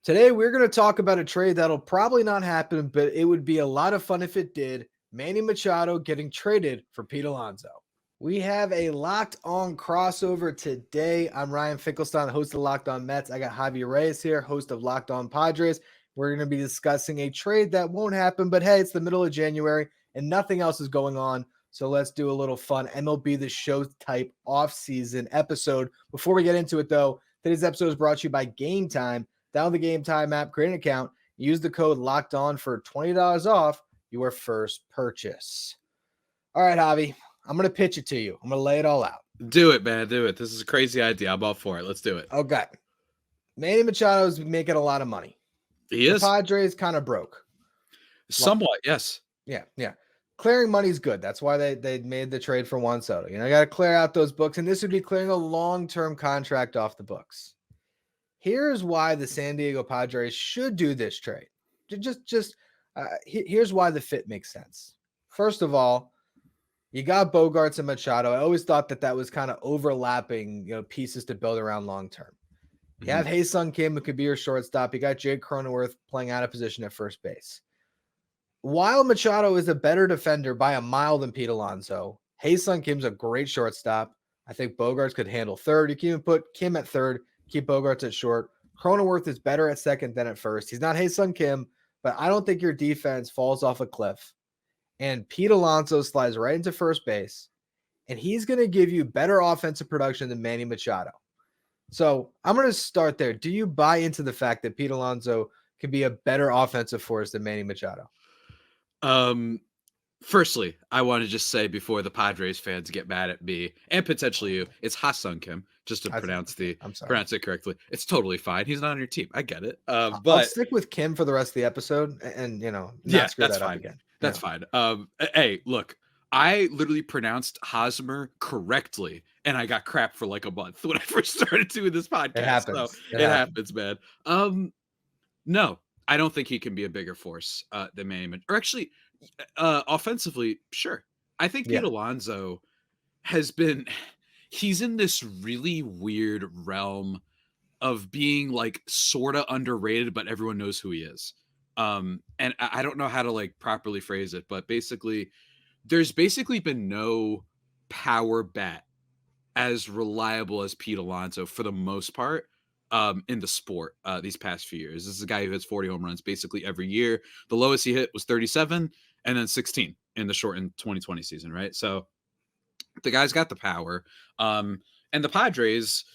Today, we're going to talk about a trade that'll probably not happen, but it would be a lot of fun if it did. Manny Machado getting traded for Pete Alonso. We have a Locked On crossover today. I'm Ryan Finkelstein, host of Locked On Mets. I got Javier here, host of Locked On Padres. We're going to be discussing a trade that won't happen, but hey, it's the middle of January and nothing else is going on. So let's do a little fun MLB The Show type off-season episode. Before we get into it, though, today's episode is brought to you by Game Time. Download the Game Time app, create an account, use the code Locked On for $20 off your first purchase. All right, Javi, I'm going to pitch it to you. I'm going to lay it all out. Do it, man. Do it. This is a crazy idea. I'm all for it. Let's do it. Okay. Manny Machado's making a lot of money. He is. The Padres kind of broke. Somewhat, yes. Yeah. Clearing money's good. That's why they made the trade for Juan Soto. You got to clear out those books, and this would be clearing a long-term contract off the books. Here's why the San Diego Padres should do this trade. Here's why the fit makes sense. First of all, you got Bogaerts and Machado. I always thought that was kind of overlapping, pieces to build around long term. You have Ha-Seong Kim, who could be your shortstop. You got Jake Cronenworth playing out of position at first base. While Machado is a better defender by a mile than Pete Alonso, Ha-Seong Kim's a great shortstop. I think Bogaerts could handle third. You can even put Kim at third, keep Bogaerts at short. Cronenworth is better at second than at first. He's not Ha-Seong Kim, but I don't think your defense falls off a cliff. And Pete Alonso slides right into first base, and he's going to give you better offensive production than Manny Machado. So I'm going to start there. Do you buy into the fact that Pete Alonso can be a better offensive force than Manny Machado? Firstly, I want to just say before the Padres fans get mad at me and potentially you, it's Ha-Seong Kim, just to pronounce it correctly. It's totally fine. He's not on your team. I get it. But I'll stick with Kim for the rest of the episode and not screw that up again. That's fine. Hey, look, I literally pronounced Hosmer correctly, and I got crap for like a month when I first started doing this podcast. It happens. So it happens, man. No, I don't think he can be a bigger force than Manny. Or actually, offensively, sure. I think Pete Alonso he's in this really weird realm of being like sort of underrated, but everyone knows who he is. And I don't know how to like properly phrase it, but basically there's been no power bat as reliable as Pete Alonso for the most part in the sport these past few years. This is a guy who hits 40 home runs basically every year. The lowest he hit was 37 and then 16 in the shortened 2020 season, right? So the guy's got the power. And the Padres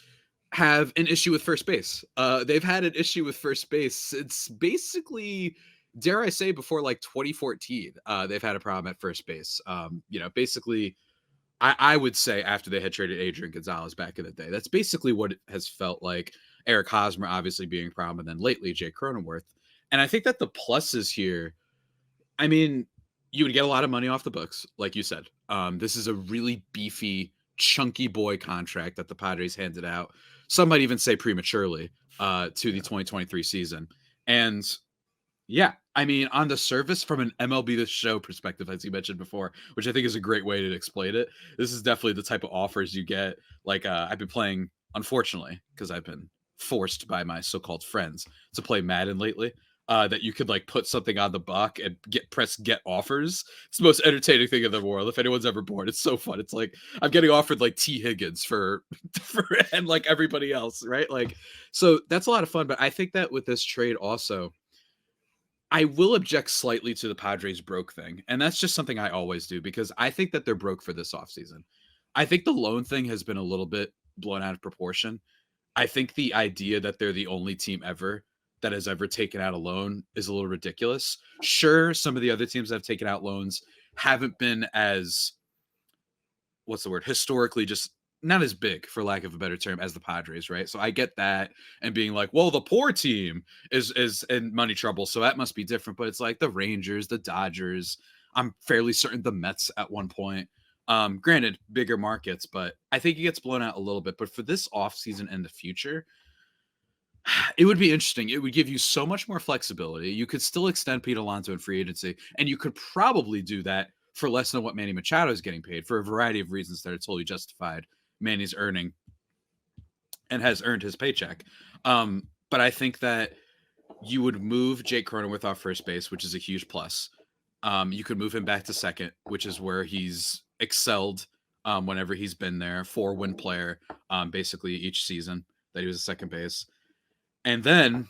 have an issue with first base. They've had an issue with first base since basically, dare I say, before like 2014. They've had a problem at first base. Basically, I would say after they had traded Adrian Gonzalez back in the day. That's basically what it has felt like. Eric Hosmer obviously being a problem, and then lately Jake Cronenworth. And I think that the pluses here, I mean, you would get a lot of money off the books, like you said. This is a really beefy, chunky boy contract that the Padres handed out. Some might even say prematurely to the 2023 season. And yeah, I mean, on the surface, from an MLB The Show perspective, as you mentioned before, which I think is a great way to explain it, this is definitely the type of offers you get. Like I've been playing, unfortunately, because I've been forced by my so-called friends to play Madden lately. That you could like put something on the buck and press get offers. It's the most entertaining thing in the world. If anyone's ever bored, it's so fun. It's like I'm getting offered like T. Higgins for and like everybody else, right? Like, so that's a lot of fun. But I think that with this trade also, I will object slightly to the Padres broke thing. And that's just something I always do because I think that they're broke for this offseason. I think the loan thing has been a little bit blown out of proportion. I think the idea that they're the only team ever that has ever taken out a loan is a little ridiculous. Sure, some of the other teams that have taken out loans haven't been as, historically just not as big, for lack of a better term, as the Padres, right? So I get that and being like, well, the poor team is in money trouble, so that must be different. But it's like the Rangers, the Dodgers, I'm fairly certain the Mets at one point. Granted, bigger markets, but I think it gets blown out a little bit. But for this offseason and the future, it would be interesting. It would give you so much more flexibility. You could still extend Pete Alonso in free agency, and you could probably do that for less than what Manny Machado is getting paid for a variety of reasons that are totally justified. Manny's earning and has earned his paycheck. But I think that you would move Jake Cronenworth off first base, which is a huge plus. You could move him back to second, which is where he's excelled whenever he's been there. 4-win player, basically each season that he was a second base. And then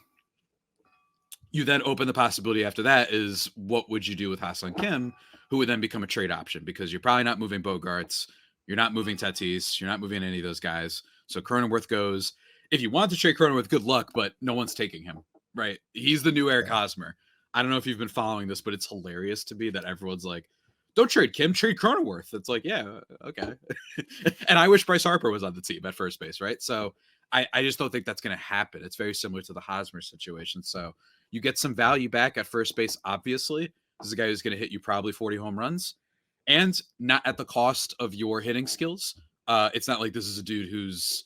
you then open the possibility after that is what would you do with Ha-Seong Kim, who would then become a trade option because you're probably not moving Bogarts, you're not moving Tatis, you're not moving any of those guys. So Cronenworth goes. If you want to trade Cronenworth, good luck, but no one's taking him, right? He's the new Eric Hosmer. I don't know if you've been following this, but it's hilarious to me that everyone's like, don't trade Kim, trade Cronenworth. It's like, yeah, okay. And I wish Bryce Harper was on the team at first base, right? So I just don't think that's going to happen. It's very similar to the Hosmer situation. So you get some value back at first base, obviously. This is a guy who's going to hit you probably 40 home runs and not at the cost of your hitting skills. It's not like this is a dude who's,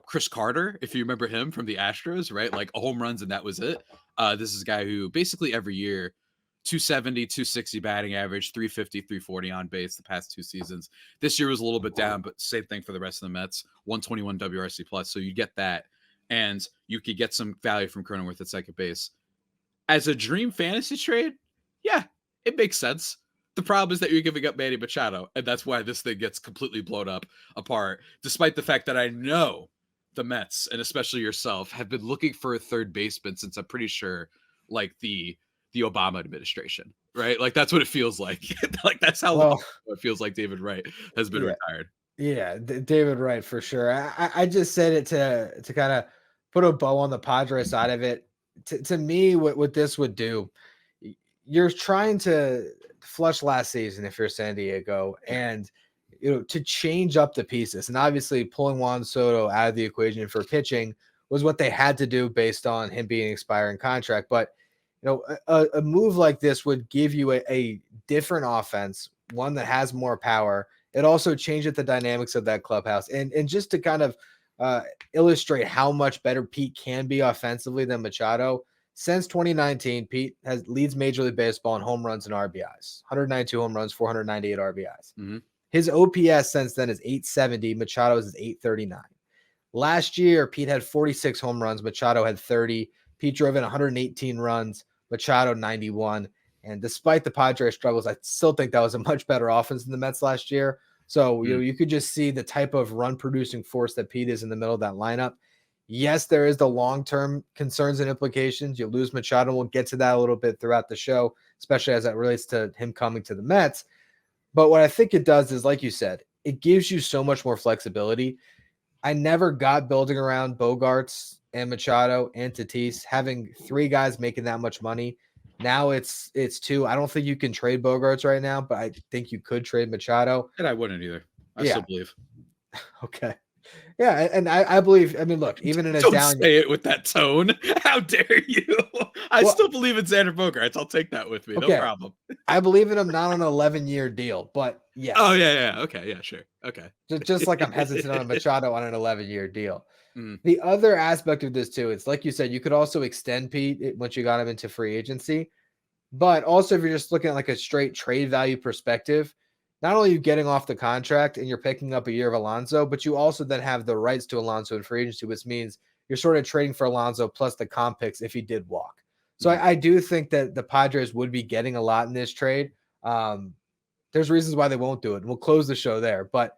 Chris Carter, if you remember him from the Astros, right? Like home runs and that was it. This is a guy who basically every year, 270, 260 batting average, 350, 340 on base the past 2 seasons. This year was a little bit down, but same thing for the rest of the Mets, 121 WRC plus. So you get that. And you could get some value from Cronenworth at second base. As a dream fantasy trade, yeah, it makes sense. The problem is that you're giving up Manny Machado, and that's why this thing gets completely blown up apart, despite the fact that I know the Mets, and especially yourself, have been looking for a third baseman since I'm pretty sure, like, the Obama administration, right? Like, that's what it feels like. Like, that's how long it feels like David Wright has been retired. Yeah, David Wright for sure. I just said it to kind of put a bow on the Padres side of it. To me, what this would do, you're trying to flush last season if you're San Diego, and to change up the pieces. And obviously, pulling Juan Soto out of the equation for pitching was what they had to do based on him being an expiring contract. But a move like this would give you a different offense, one that has more power. It also changes the dynamics of that clubhouse. And just to kind of illustrate how much better Pete can be offensively than Machado, since 2019, Pete leads Major League Baseball in home runs and RBIs. 192 home runs, 498 RBIs. Mm-hmm. His OPS since then is 870. Machado's is 839. Last year, Pete had 46 home runs. Machado had 30. Pete drove in 118 runs. Machado 91. And despite the Padres struggles, I still think that was a much better offense than the Mets last year. So you could just see the type of run-producing force that Pete is in the middle of that lineup. Yes, there is the long-term concerns and implications. You lose Machado. We'll get to that a little bit throughout the show, especially as that relates to him coming to the Mets. But what I think it does is, like you said, it gives you so much more flexibility. I never got building around Bogarts and Machado and Tatis, having 3 guys making that much money. Now it's 2. I don't think you can trade Bogarts right now, but I think you could trade Machado. And I wouldn't either. I still believe. Okay. Yeah, and I believe. I mean, look, even in a Don't down, say it with that tone. How dare you? I still believe in Xander Bogaerts. I'll take that with me. Okay. No problem. I believe in him not on an 11-year deal, but yes. Oh yeah. Okay, yeah, sure. Okay. Just like I'm hesitant on a Machado on an 11-year deal. The other aspect of this too, it's like you said, you could also extend Pete once you got him into free agency, but also if you're just looking at like a straight trade value perspective, not only are you getting off the contract and you're picking up a year of Alonso, but you also then have the rights to Alonso in free agency, which means you're sort of trading for Alonso plus the comp picks if he did walk. So I do think that the Padres would be getting a lot in this trade. There's reasons why they won't do it, and we'll close the show there. But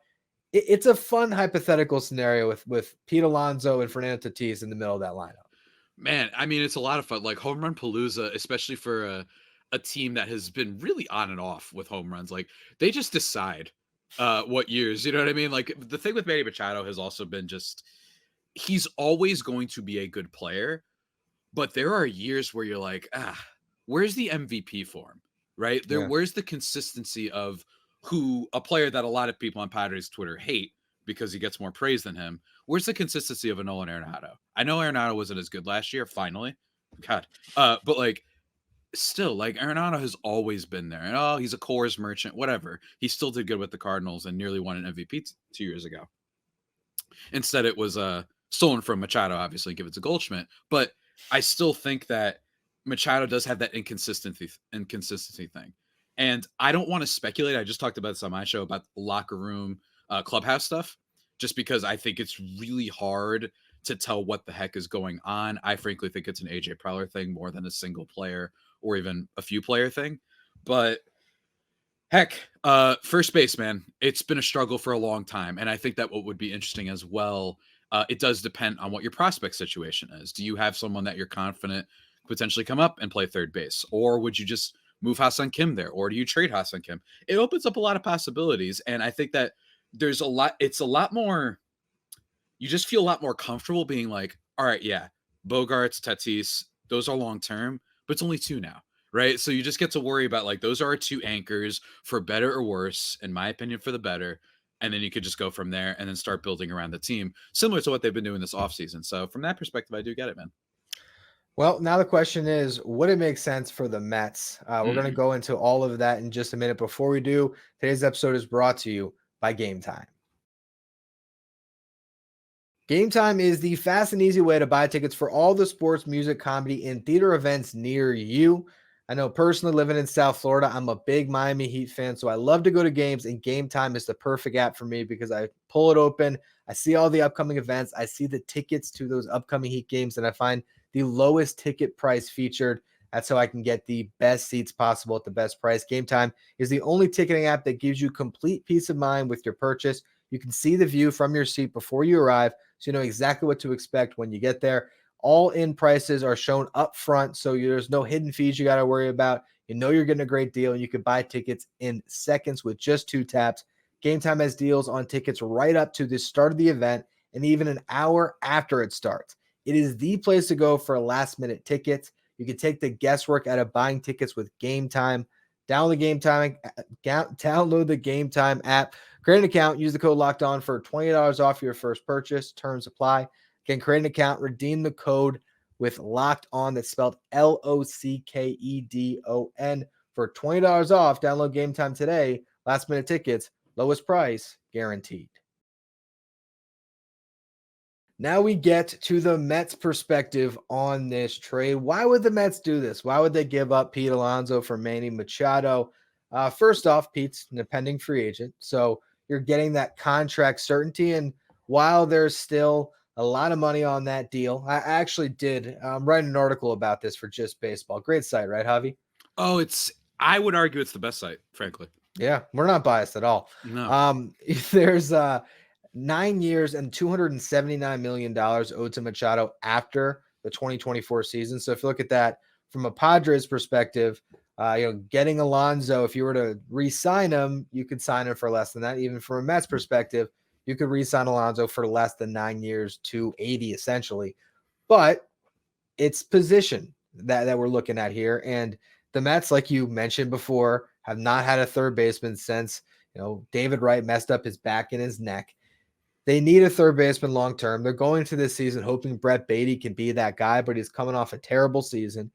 it's a fun hypothetical scenario with Pete Alonso and Fernando Tatis in the middle of that lineup. Man, I mean, it's a lot of fun. Like home run palooza, especially for a team that has been really on and off with home runs. Like they just decide what years, you know what I mean? Like the thing with Manny Machado has also been just, he's always going to be a good player, but there are years where you're like, where's the MVP for him, right? Where's the consistency of who a player that a lot of people on Padres Twitter hate because he gets more praise than him. Where's the consistency of a Nolan Arenado? I know Arenado wasn't as good last year, finally. God. But like, still, like Arenado has always been there. And he's a Coors merchant, whatever. He still did good with the Cardinals and nearly won an MVP 2 years ago. Instead, it was stolen from Machado, obviously, give it to Goldschmidt. But I still think that Machado does have that inconsistency thing. And I don't want to speculate. I just talked about this on my show about locker room, clubhouse stuff, just because I think it's really hard to tell what the heck is going on. I frankly think it's an AJ Preller thing more than a single player or even a few player thing. But heck, first base, man, it's been a struggle for a long time. And I think that what would be interesting as well, it does depend on what your prospect situation is. Do you have someone that you're confident potentially come up and play third base? Or would you just move Ha-Seong Kim there? Or do you trade Ha-Seong Kim? It opens up a lot of possibilities. And I think that it's a lot more, you just feel a lot more comfortable being like, all right, yeah, Bogarts, Tatis, those are long term, but it's only two now, right? So you just get to worry about like those are our two anchors for better or worse, in my opinion, for the better. And then you could just go from there and then start building around the team, similar to what they've been doing this offseason. So from that perspective, I do get it, man. Well, now the question is, would it make sense for the Mets? We're going to Mm. go into all of that in just a minute. Before we do, today's episode is brought to you by Game Time. Game Time is the fast and easy way to buy tickets for all the sports, music, comedy, and theater events near you. I know personally living in South Florida, I'm a big Miami Heat fan, so I love to go to games, and Game Time is the perfect app for me because I pull it open, I see all the upcoming events, I see the tickets to those upcoming Heat games, and I find the lowest ticket price featured. That's how I can get the best seats possible at the best price. Game Time is the only ticketing app that gives you complete peace of mind with your purchase. You can see the view from your seat before you arrive, so you know exactly what to expect when you get there. All in prices are shown up front, so there's no hidden fees you got to worry about. You know you're getting a great deal, and you can buy tickets in seconds with just 2 taps. Game Time has deals on tickets right up to the start of the event and even an hour after it starts. It is the place to go for last-minute tickets. You can take the guesswork out of buying tickets with Game Time. Download the Game Time app. Create an account. Use the code Locked On for $20 off your first purchase. Terms apply. Again, create an account. Redeem the code with Locked On. That's spelled LOCKEDON for $20 off. Download Game Time today. Last minute tickets. Lowest price guaranteed. Now we get to the Mets' perspective on this trade. Why would the Mets do this? Why would they give up Pete Alonso for Manny Machado? First off, Pete's an pending free agent, so you're getting that contract certainty. And while there's still a lot of money on that deal, I actually did write an article about this for Just Baseball. Great site, right, Javi? Oh, I would argue it's the best site, frankly. Yeah, we're not biased at all. No. There's 9 years and $279 million owed to Machado after the 2024 season. So if you look at that from a Padres perspective, getting Alonso, if you were to re-sign him, you could sign him for less than that. Even from a Mets perspective, you could re-sign Alonso for less than 9 years, 280 essentially. But it's position that we're looking at here. And the Mets, like you mentioned before, have not had a third baseman since, David Wright messed up his back and his neck. They need a third baseman long term. They're going into this season hoping Brett Beatty can be that guy, but he's coming off a terrible season.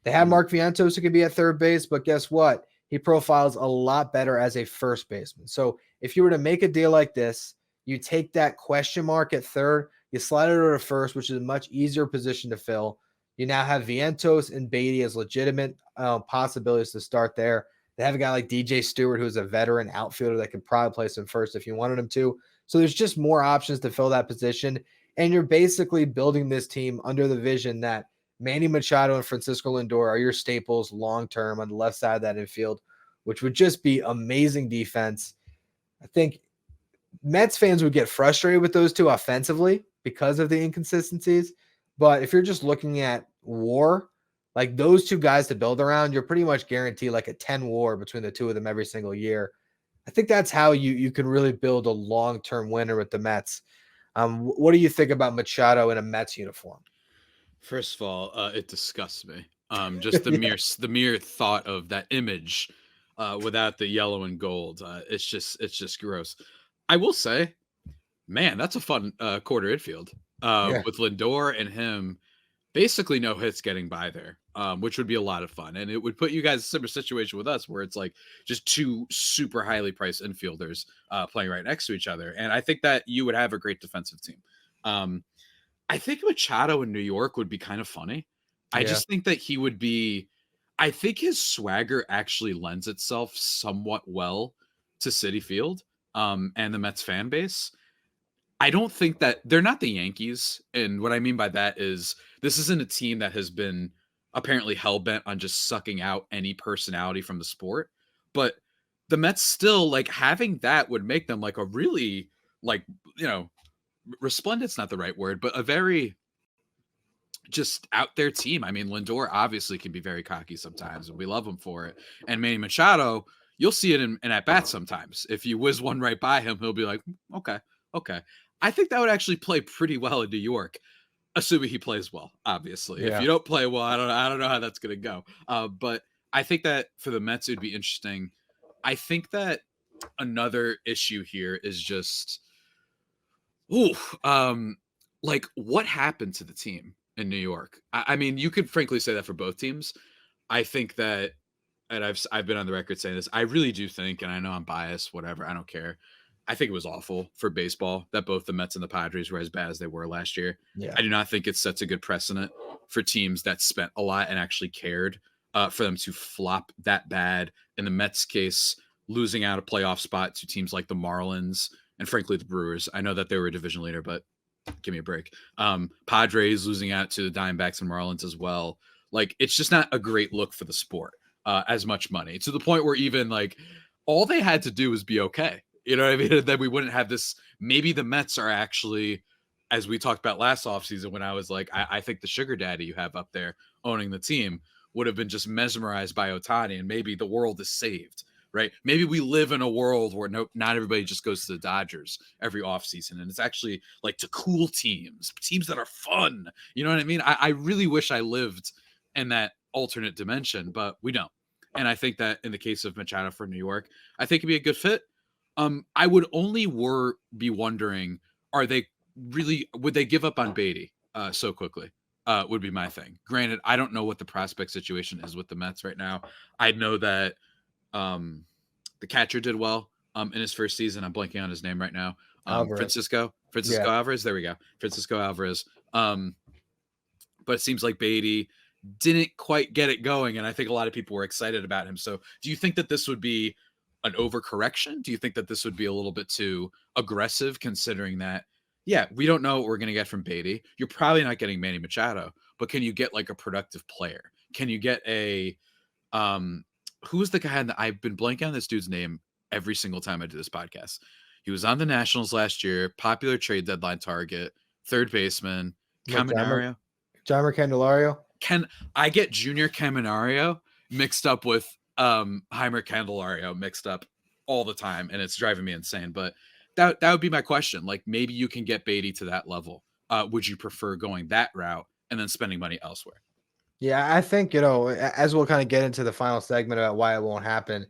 They have Mark Vientos who can be at third base, but guess what? He profiles a lot better as a first baseman. So if you were to make a deal like this, you take that question mark at third, you slide it over to first, which is a much easier position to fill. You now have Vientos and Beatty as legitimate possibilities to start there. They have a guy like DJ Stewart, who's a veteran outfielder that could probably play some first if you wanted him to. So there's just more options to fill that position. And you're basically building this team under the vision that Manny Machado and Francisco Lindor are your staples long-term on the left side of that infield, which would just be amazing defense. I think Mets fans would get frustrated with those two offensively because of the inconsistencies. But if you're just looking at WAR, like those two guys to build around, you're pretty much guaranteed like a 10 WAR between the two of them every single year. I think that's how you can really build a long-term winner with the Mets. What do you think about Machado in a Mets uniform? First of all, it disgusts me. Just the mere thought of that image without the yellow and gold. It's just gross. I will say, man, that's a fun quarter infield Yeah. with Lindor and him. Basically, no hits getting by there, which would be a lot of fun, and it would put you guys in a similar situation with us, where it's like just two super highly priced infielders playing right next to each other, and I think that you would have a great defensive team. I think Machado in New York would be kind of funny. I Yeah. just think that he would be. I think his swagger actually lends itself somewhat well to Citi Field and the Mets fan base. I don't think that they're not the Yankees. And what I mean by that is this isn't a team that has been apparently hell-bent on just sucking out any personality from the sport. But the Mets still, like, having that would make them like a really, like, resplendent's not the right word, but a very just out there team. I mean, Lindor obviously can be very cocky sometimes, and we love him for it. And Manny Machado, you'll see it in at bats sometimes. If you whiz one right by him, he'll be like, okay, okay. I think that would actually play pretty well in New York, assuming he plays well. Obviously, if Yeah. you don't play well, I don't know how that's going to go. But I think that for the Mets, it'd be interesting. I think that another issue here is just, like, what happened to the team in New York? I mean, you could frankly say that for both teams. I think that, and I've been on the record saying this. I really do think, and I know I'm biased, whatever. I don't care. I think it was awful for baseball that both the Mets and the Padres were as bad as they were last year. Yeah. I do not think it sets a good precedent for teams that spent a lot and actually cared, for them to flop that bad. In the Mets case, losing out a playoff spot to teams like the Marlins and frankly the Brewers. I know that they were a division leader, but give me a break. Padres losing out to the Diamondbacks and Marlins as well. Like, it's just not a great look for the sport, as much money, to the point where even like all they had to do was be okay. You know what I mean? And then we wouldn't have this. Maybe the Mets are actually, as we talked about last offseason, when I was like, I think the sugar daddy you have up there owning the team would have been just mesmerized by Ohtani, and maybe the world is saved. Right? Maybe we live in a world where not everybody just goes to the Dodgers every offseason. And it's actually like to cool teams that are fun. You know what I mean? I really wish I lived in that alternate dimension, but we don't. And I think that in the case of Machado for New York, I think it'd be a good fit. I would only be wondering, would they give up on Beatty so quickly? Would be my thing. Granted, I don't know what the prospect situation is with the Mets right now. I know that the catcher did well in his first season. I'm blanking on his name right now. Francisco Alvarez. There we go. Francisco Alvarez. But it seems like Beatty didn't quite get it going, and I think a lot of people were excited about him. So do you think that this would be an overcorrection? Do you think that this would be a little bit too aggressive, considering that, yeah, we don't know what we're going to get from Beatty. You're probably not getting Manny Machado, but can you get like a productive player? Can you get a who was the guy that I've been blanking on this dude's name every single time I do this podcast? He was on the Nationals last year, popular trade deadline target, third baseman, Caminario. Jeimer Candelario. I get Junior Caminario mixed up with Jeimer Candelario mixed up all the time, and it's driving me insane. But that would be my question. Like, maybe you can get Beatty to that level. Would you prefer going that route and then spending money elsewhere? Yeah, I think, as we'll kind of get into the final segment about why it won't happen,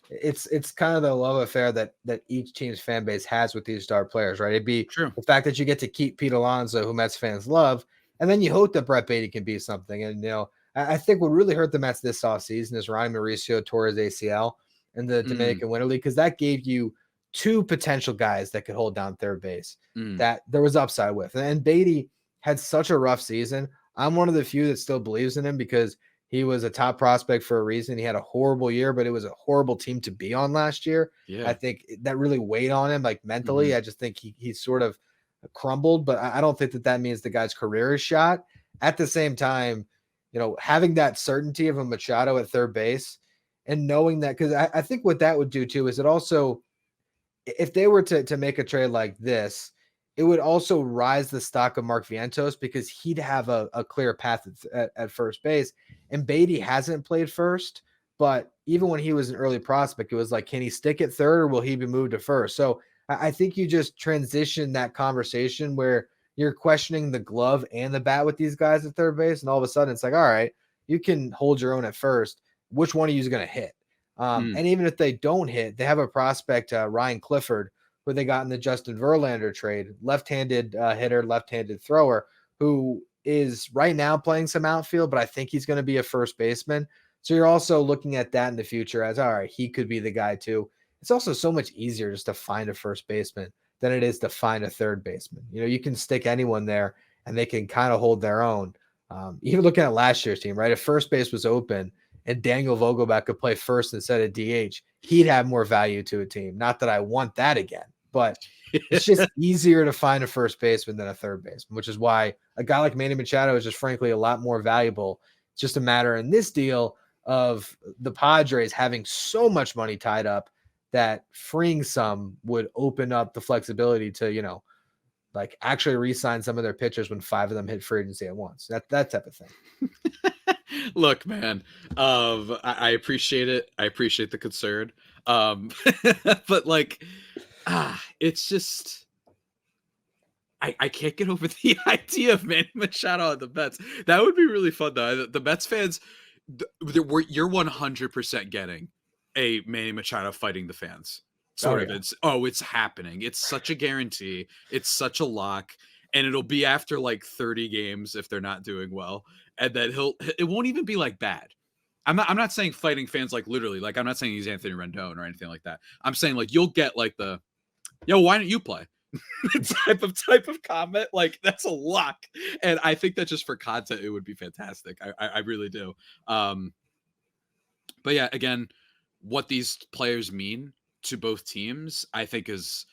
it's kind of the love affair that each team's fan base has with these star players, right? It'd be True. the fact that you get to keep Pete Alonso, who Mets fans love, and then you hope that Brett Beatty can be something. And, I think what really hurt the Mets this offseason is Ronnie Mauricio tore his ACL in the Dominican Winter League, because that gave you two potential guys that could hold down third base that there was upside with. And Beatty had such a rough season. I'm one of the few that still believes in him because he was a top prospect for a reason. He had a horrible year, but it was a horrible team to be on last year. Yeah. I think that really weighed on him, like mentally. I just think he sort of crumbled, but I don't think that means the guy's career is shot. At the same time, having that certainty of a Machado at third base and knowing that, because I think what that would do too is it also, if they were to make a trade like this, it would also rise the stock of Mark Vientos because he'd have a clear path at first base. And Beatty hasn't played first, but even when he was an early prospect, it was like, can he stick at third or will he be moved to first? So I think you just transition that conversation where you're questioning the glove and the bat with these guys at third base. And all of a sudden it's like, all right, you can hold your own at first. Which one of you is going to hit? And even if they don't hit, they have a prospect, Ryan Clifford, who they got in the Justin Verlander trade, left-handed hitter, left-handed thrower, who is right now playing some outfield, but I think he's going to be a first baseman. So you're also looking at that in the future as, all right, he could be the guy too. It's also so much easier just to find a first baseman than it is to find a third baseman. You can stick anyone there and they can kind of hold their own. Even looking at last year's team, right? If first base was open and Daniel Vogelbach could play first instead of DH, he'd have more value to a team. Not that I want that again, but It's just easier to find a first baseman than a third baseman, which is why a guy like Manny Machado is just frankly a lot more valuable. It's just a matter in this deal of the Padres having so much money tied up that freeing some would open up the flexibility to, like actually re-sign some of their pitchers when 5 of them hit free agency at once. That type of thing. Look, man, I appreciate it. I appreciate the concern. But like, it's just I can't get over the idea of Manny Machado on the Mets. That would be really fun though. The Mets fans, you're 100% getting a Manny Machado fighting the fans. Sort of. Yeah. It's happening. It's such a guarantee. It's such a lock. And it'll be after like 30 games if they're not doing well. And then it won't even be like bad. I'm not saying fighting fans like literally, like I'm not saying he's Anthony Rendon or anything like that. I'm saying like you'll get like why don't you play? type of comment. Like that's a lock. And I think that just for content, it would be fantastic. I really do. But yeah, again, what these players mean to both teams, I think is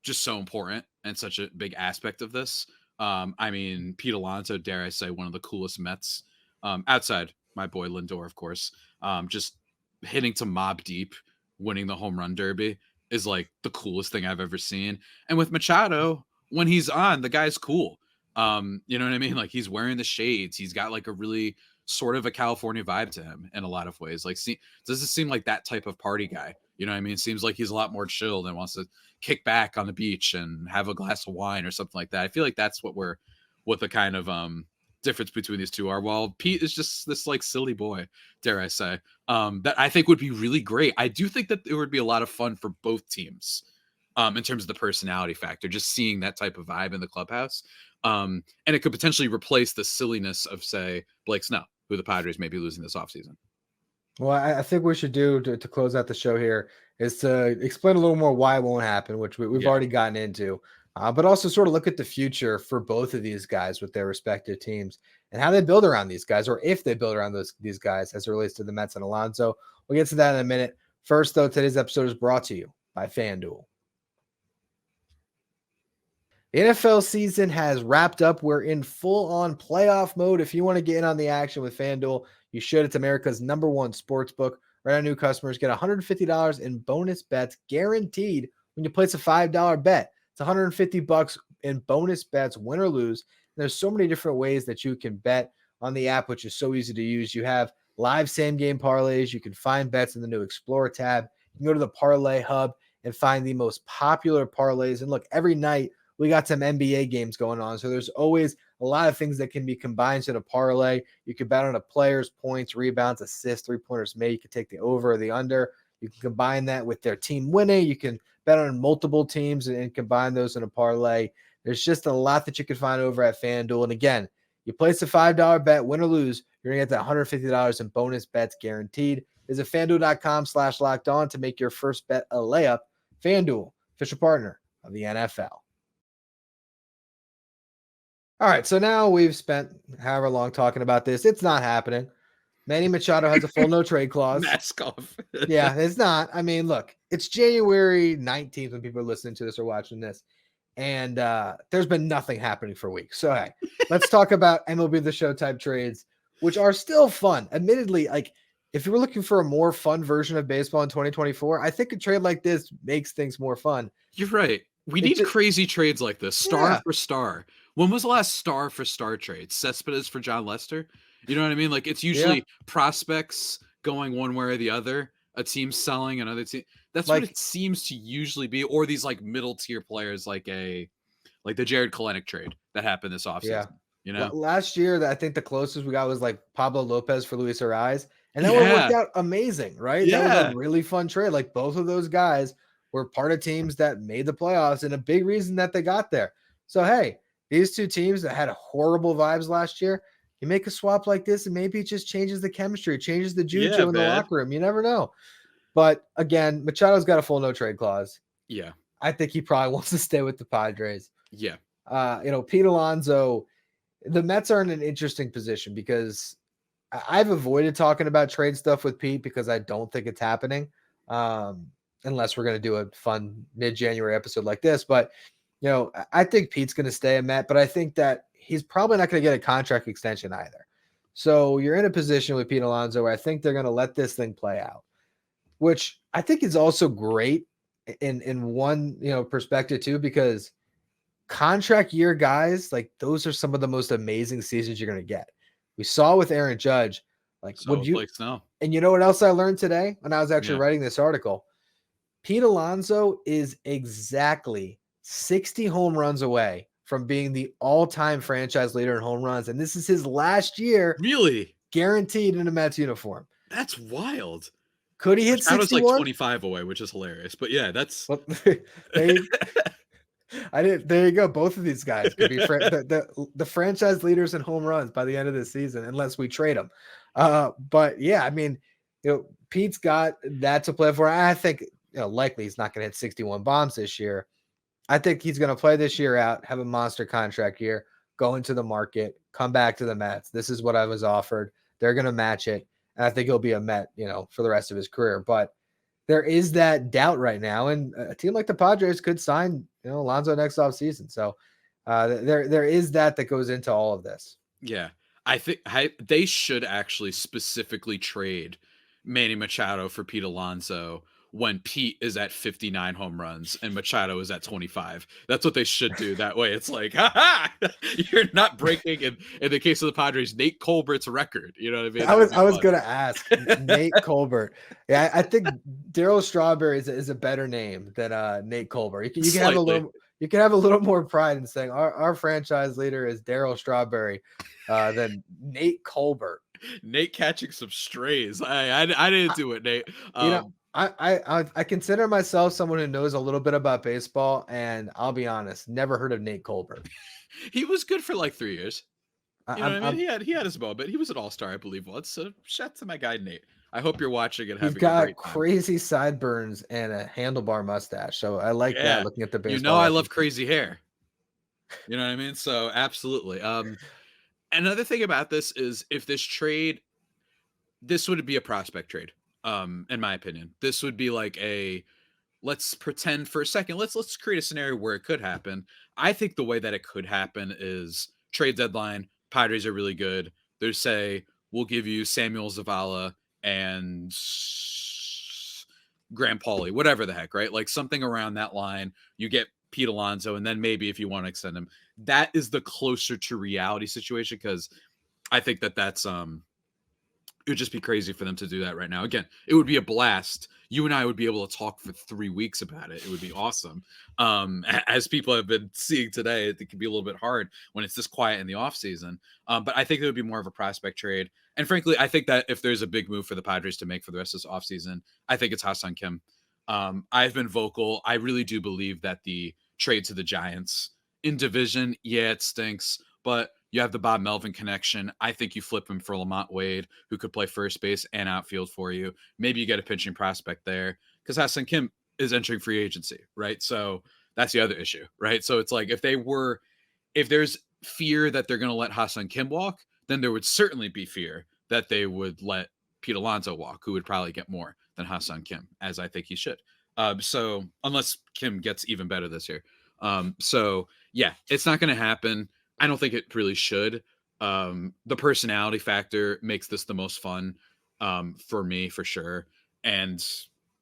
just so important and such a big aspect of this. I mean, Pete Alonso, dare I say, one of the coolest Mets, outside my boy Lindor, of course, just hitting to Mob Deep, winning the home run derby is like the coolest thing I've ever seen. And with Machado, when he's on, the guy's cool. You know what I mean? Like he's wearing the shades. He's got like a really sort of a California vibe to him in a lot of ways. Like, does it seem like that type of party guy? You know what I mean? It seems like he's a lot more chilled and wants to kick back on the beach and have a glass of wine or something like that. I feel like that's what the kind of difference between these two are. While Pete is just this like silly boy, dare I say, that I think would be really great. I do think that it would be a lot of fun for both teams in terms of the personality factor, just seeing that type of vibe in the clubhouse. And it could potentially replace the silliness of, say, Blake Snell, who the Padres may be losing this offseason. Well, I think we should do to close out the show here is to explain a little more why it won't happen, which we've already gotten into, but also sort of look at the future for both of these guys with their respective teams and how they build around these guys, or if they build around these guys as it relates to the Mets and Alonso. We'll get to that in a minute. First, though, today's episode is brought to you by FanDuel. The NFL season has wrapped up. We're in full-on playoff mode. If you want to get in on the action with FanDuel, you should. It's America's #1 sportsbook. Right now, new customers get $150 in bonus bets guaranteed when you place a $5 bet. It's $150 in bonus bets, win or lose. And there's so many different ways that you can bet on the app, which is so easy to use. You have live same-game parlays. You can find bets in the new Explore tab. You can go to the Parlay Hub and find the most popular parlays. And look, every night, we got some NBA games going on. So there's always a lot of things that can be combined to the parlay. You can bet on a player's points, rebounds, assists, three-pointers made. You can take the over or the under. You can combine that with their team winning. You can bet on multiple teams and combine those in a parlay. There's just a lot that you can find over at FanDuel. And again, you place a $5 bet, win or lose, you're going to get that $150 in bonus bets guaranteed. Visit FanDuel.com/lockedon to make your first bet a layup. FanDuel, official partner of the NFL. All right, so now we've spent however long talking about this. It's not happening. Manny Machado has a full no trade clause. Mask off. Yeah, it's not. I mean, look, it's January 19th when people are listening to this or watching this, and there's been nothing happening for weeks. So, hey, let's talk about MLB The Show type trades, which are still fun. Admittedly, like if you were looking for a more fun version of baseball in 2024, I think a trade like this makes things more fun. You're right. We need crazy trades like this, star for star. When was the last star for star trade? Cespedes for John Lester? You know what I mean? Like it's usually prospects going one way or the other, a team selling another team. That's like, what it seems to usually be, or these like middle tier players like the Jared Kelenic trade that happened this offseason. Yeah. You know, last year I think the closest we got was like Pablo Lopez for Luis Ariz, and that one worked out amazing, right? Yeah. That was a really fun trade. Like both of those guys were part of teams that made the playoffs and a big reason that they got there. So, hey, these two teams that had horrible vibes last year, you make a swap like this and maybe it just changes the chemistry, changes the juju in the locker room. You never know. But again, Machado's got a full no trade clause. Yeah. I think he probably wants to stay with the Padres. Yeah. Pete Alonso, the Mets are in an interesting position because I've avoided talking about trade stuff with Pete because I don't think it's happening. unless we're going to do a fun mid-January episode like this. But, I think Pete's going to stay a Met, but I think that he's probably not going to get a contract extension either. So you're in a position with Pete Alonso where I think they're going to let this thing play out, which I think is also great in one, perspective too, because contract year guys, like those are some of the most amazing seasons you're going to get. We saw with Aaron Judge, like So would you, Blake Snell. and you know what else I learned today when I was actually Yeah. writing this article? Pete Alonso is exactly 60 home runs away from being the all-time franchise leader in home runs. And this is his last year Really? guaranteed in a Mets uniform. That's wild. Could he hit Machado's 61? like 25 away, which is hilarious. But yeah, that's Well, there you go. Both of these guys could be the franchise leaders in home runs by the end of the season, unless we trade them. But yeah, I mean, Pete's got that to play for. I think, likely he's not going to hit 61 bombs this year. I think he's going to play this year out, have a monster contract year, go into the market, come back to the Mets. This is what I was offered. They're going to match it. And I think he'll be a Met, for the rest of his career. But there is that doubt right now. And a team like the Padres could sign, Alonso next offseason. So there is that goes into all of this. Yeah. I think they should actually specifically trade Manny Machado for Pete Alonso when Pete is at 59 home runs and Machado is at 25. That's what they should do. That way it's like, you're not breaking, in the case of the Padres, Nate Colbert's record. You know what I mean? I was going to ask Nate Colbert. Yeah, I think Darryl Strawberry is a better name than Nate Colbert. You can have a little. You can have a little more pride in saying our franchise leader is Darryl Strawberry than Nate Colbert. Nate catching some strays. I didn't do it, Nate. I consider myself someone who knows a little bit about baseball, and I'll be honest, never heard of Nate Colbert. He was good for like 3 years. You know what I mean? He had his moment. He was an all-star, I believe, once. So shout to my guy Nate. I hope you're watching and having a great time. He's got crazy sideburns and a handlebar mustache, so I like that. Looking at the baseball, I love crazy hair. You know what I mean? So absolutely. Another thing about this is if this trade, this would be a prospect trade. In my opinion, this would be like let's pretend for a second. Let's create a scenario where it could happen. I think the way that it could happen is trade deadline. Padres are really good. They say, we'll give you Samuel Zavala and Graham Pauley, whatever the heck, right? Like something around that line. You get Pete Alonso, and then maybe if you want to extend him, that is the closer to reality situation, because I think that's it would just be crazy for them to do that right now. Again, it would be a blast. You and I would be able to talk for 3 weeks about it. It would be awesome. As people have been seeing today, it can be a little bit hard when it's this quiet in the offseason. But I think it would be more of a prospect trade. And frankly, I think that if there's a big move for the Padres to make for the rest of this offseason, I think it's Ha-Seong Kim. I've been vocal. I really do believe that the trade to the Giants in division, yeah, it stinks, but you have the Bob Melvin connection. I think you flip him for Lamont Wade, who could play first base and outfield for you. Maybe you get a pitching prospect there, because Ha-Seong Kim is entering free agency, right? So that's the other issue, right? So it's like if there's fear that they're going to let Ha-Seong Kim walk, then there would certainly be fear that they would let Pete Alonso walk, who would probably get more than Ha-Seong Kim, as I think he should. So unless Kim gets even better this year. So yeah, it's not going to happen. I don't think it really should. The personality factor makes this the most fun for me, for sure. And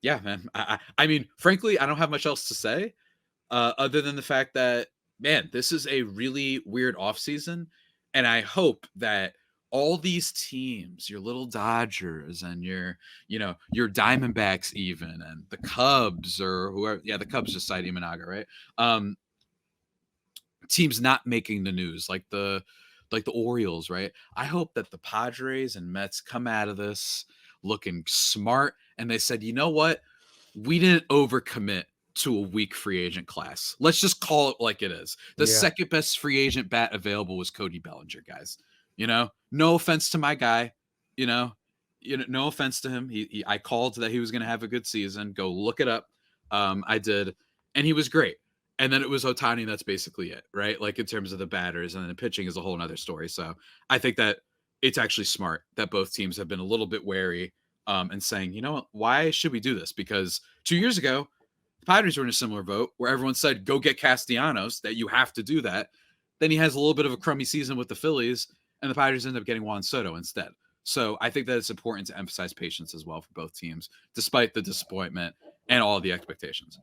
yeah, man, I mean, frankly, I don't have much else to say other than the fact that, man, this is a really weird offseason. And I hope that all these teams, your little Dodgers and your Diamondbacks even, and the Cubs or whoever, the Cubs just signed Imanaga, right? Teams not making the news, like the Orioles, right? I hope that the Padres and Mets come out of this looking smart, and they said, you know what? We didn't overcommit to a weak free agent class. Let's just call it like it is. The second best free agent bat available was Cody Bellinger, guys. No offense to my guy, no offense to him. I called that he was going to have a good season. Go look it up. I did, and he was great. And then it was Ohtani. That's basically it, right? Like in terms of the batters, and then the pitching is a whole nother story. So I think that it's actually smart that both teams have been a little bit wary and saying, you know what, why should we do this? Because 2 years ago, the Padres were in a similar vote where everyone said, go get Castellanos, that you have to do that. Then he has a little bit of a crummy season with the Phillies, and the Padres end up getting Juan Soto instead. So I think that it's important to emphasize patience as well for both teams, despite the disappointment and all the expectations.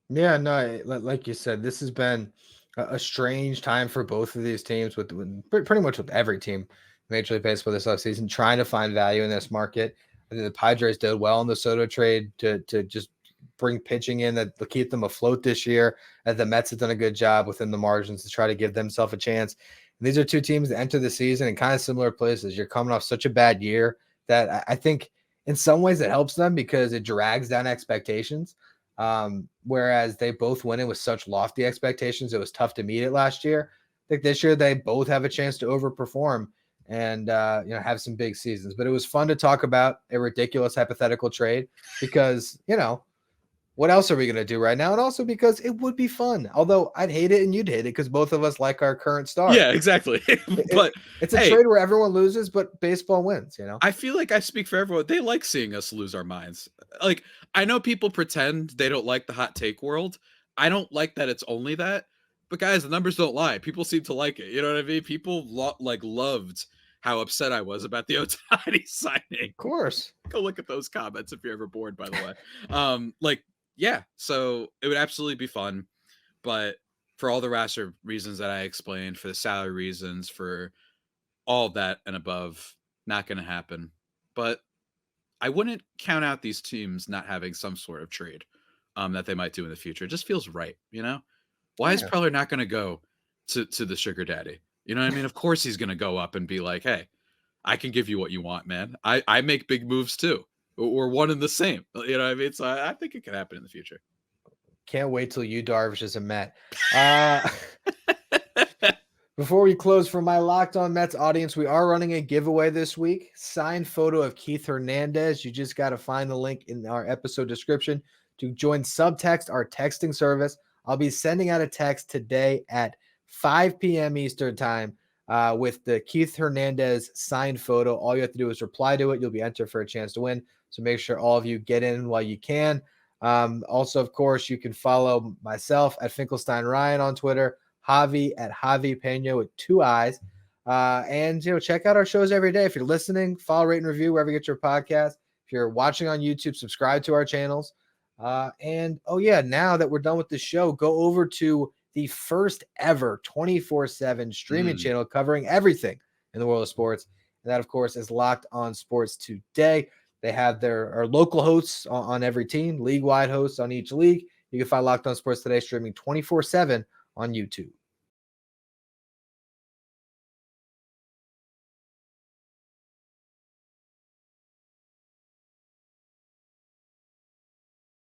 Yeah, no, like you said, this has been a strange time for both of these teams with pretty much with every team Major League Baseball this offseason, trying to find value in this market. I think the Padres did well in the Soto trade to just bring pitching in that will keep them afloat this year. And the Mets have done a good job within the margins to try to give themselves a chance. And these are two teams that enter the season in kind of similar places. You're coming off such a bad year that I think in some ways it helps them because it drags down expectations. Whereas they both went in with such lofty expectations, it was tough to meet it last year. I think this year they both have a chance to overperform and have some big seasons. But it was fun to talk about a ridiculous hypothetical trade because, what else are we going to do right now? And also because it would be fun. Although I'd hate it and you'd hate it because both of us like our current star. Yeah, exactly. But it's a trade where everyone loses, but baseball wins, I feel like I speak for everyone. They like seeing us lose our minds. Like, I know people pretend they don't like the hot take world. I don't like that it's only that. But guys, the numbers don't lie. People seem to like it. You know what I mean? People loved how upset I was about the Ohtani signing. Of course. Go look at those comments if you're ever bored, by the way. Yeah, so it would absolutely be fun. But for all the roster reasons that I explained, for the salary reasons, for all of that and above, not going to happen. But I wouldn't count out these teams not having some sort of trade that they might do in the future. It just feels right, Why is Preller not going to go to the sugar daddy? You know what I mean? Of course he's going to go up and be like, hey, I can give you what you want, man. I make big moves too. We're one and the same. You know what I mean? So I think it can happen in the future. Can't wait till you Darvish is a Met. Before we close for my Locked On Mets audience, we are running a giveaway this week. Signed photo of Keith Hernandez. You just got to find the link in our episode description to join Subtext, our texting service. I'll be sending out a text today at 5 p.m. Eastern time with the Keith Hernandez signed photo. All you have to do is reply to it. You'll be entered for a chance to win. So make sure all of you get in while you can. Also, of course, you can follow myself at Finkelstein Ryan on Twitter, Javi at Javi Pena with 2 eyes. And check out our shows every day. If you're listening, follow, rate, and review wherever you get your podcast. If you're watching on YouTube, subscribe to our channels. Now that we're done with the show, go over to the first ever 24/7 streaming channel covering everything in the world of sports. And that, of course, is Locked On Sports Today. They have our local hosts on every team, league-wide hosts on each league. You can find Locked On Sports Today streaming 24/7 on YouTube.